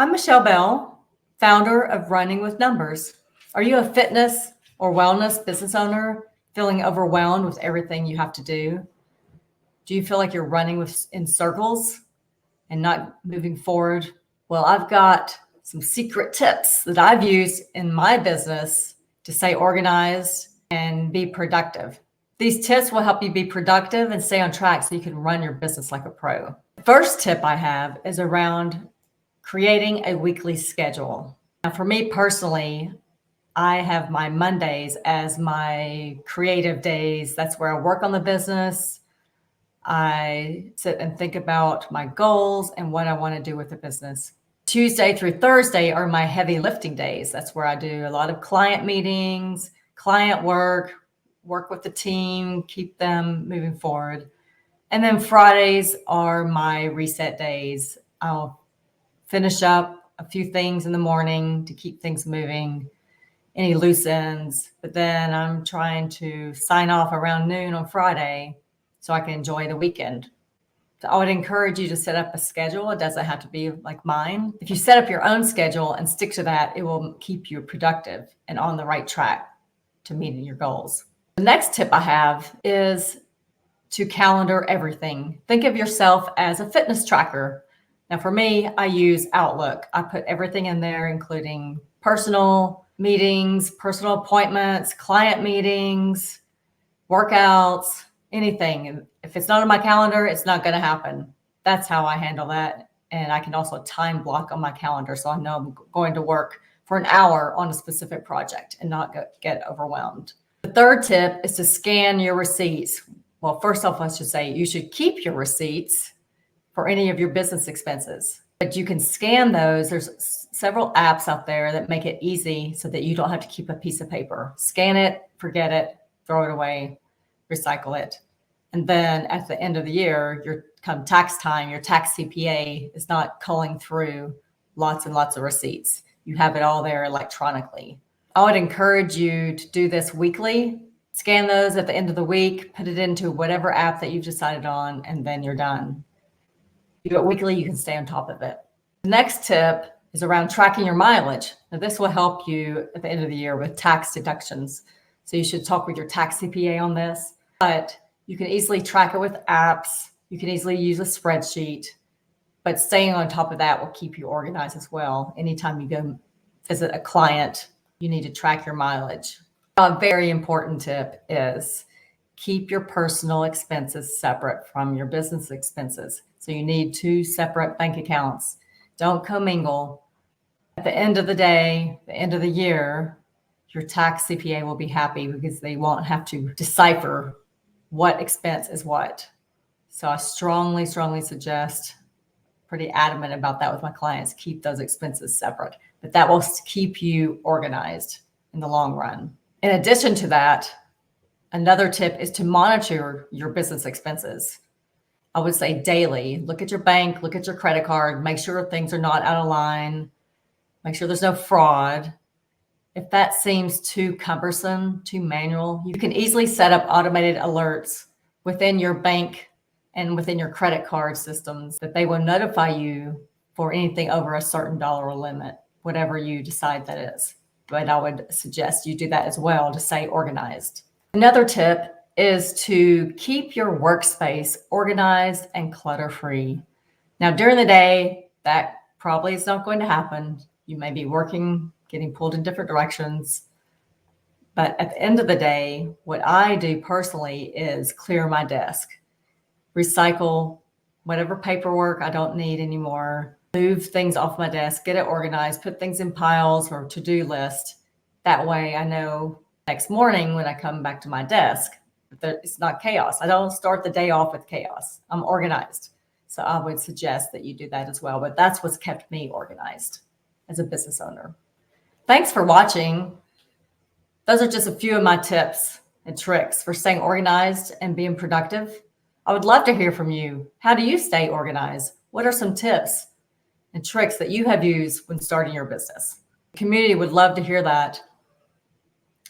I'm Michele Bell, founder of Running with Numbers. Are you a fitness or wellness business owner feeling overwhelmed with everything you have to do? Do you feel like you're running in circles and not moving forward? Well, I've got some secret tips that I've used in my business to stay organized and be productive. These tips will help you be productive and stay on track so you can run your business like a pro. The first tip I have is around creating a weekly schedule. Now, for me personally, I have my Mondays as my creative days. That's where I work on the business. I sit and think about my goals and what I want to do with the business. Tuesday through Thursday are my heavy lifting days. That's where I do a lot of client meetings, client work with the team, keep them moving forward. And then Fridays are my reset days. I'll finish up a few things in the morning to keep things moving, any loose ends. But then I'm trying to sign off around noon on Friday so I can enjoy the weekend. So I would encourage you to set up a schedule. It doesn't have to be like mine. If you set up your own schedule and stick to that, it will keep you productive and on the right track to meeting your goals. The next tip I have is to calendar everything. Think of yourself as a fitness tracker. Now for me, I use Outlook. I put everything in there, including personal meetings, personal appointments, client meetings, workouts, anything. And if it's not on my calendar, it's not going to happen. That's how I handle that. And I can also time block on my calendar so I know I'm going to work for an hour on a specific project and not get overwhelmed. The third tip is to scan your receipts. Well, first off, I should say you should keep your receipts for any of your business expenses, but you can scan those. There's several apps out there that make it easy so that you don't have to keep a piece of paper. Scan it, forget it, throw it away, recycle it. And then at the end of the year, come tax time, your tax CPA is not culling through lots and lots of receipts. You have it all there electronically. I would encourage you to do this weekly. Scan those at the end of the week, put it into whatever app that you've decided on, and then you're done. You do it weekly, you can stay on top of it. The next tip is around tracking your mileage. Now, this will help you at the end of the year with tax deductions. So you should talk with your tax CPA on this, but you can easily track it with apps. You can easily use a spreadsheet, but staying on top of that will keep you organized as well. Anytime you go visit a client, you need to track your mileage. A very important tip is keep your personal expenses separate from your business expenses. So you need 2 separate bank accounts. Don't commingle. At the end of the day, the end of the year, your tax CPA will be happy because they won't have to decipher what expense is what. So I strongly suggest, pretty adamant about that with my clients, keep those expenses separate. But that will keep you organized in the long run. In addition to that, another tip is to monitor your business expenses. I would say daily. Look at your bank, look at your credit card, make sure things are not out of line, make sure there's no fraud. If that seems too cumbersome, too manual, you can easily set up automated alerts within your bank and within your credit card systems that they will notify you for anything over a certain dollar limit, whatever you decide that is. But I would suggest you do that as well to stay organized. Another tip is to keep your workspace organized and clutter-free. Now, during the day, that probably is not going to happen. You may be working, getting pulled in different directions. But at the end of the day, what I do personally is clear my desk, recycle whatever paperwork I don't need anymore, move things off my desk, get it organized, put things in piles or to-do list. That way I know next morning when I come back to my desk that it's not chaos. I don't start the day off with chaos. I'm organized. So I would suggest that you do that as well. But that's what's kept me organized as a business owner. Thanks for watching. Those are just a few of my tips and tricks for staying organized and being productive. I would love to hear from you. How do you stay organized? What are some tips and tricks that you have used when starting your business? The community would love to hear that.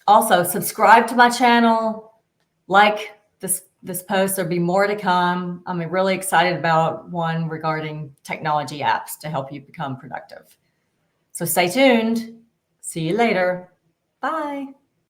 Also, subscribe to my channel, like this this post. There'll be more to come. I'm really excited about one regarding technology apps to help you become productive. So stay tuned. See you later. Bye.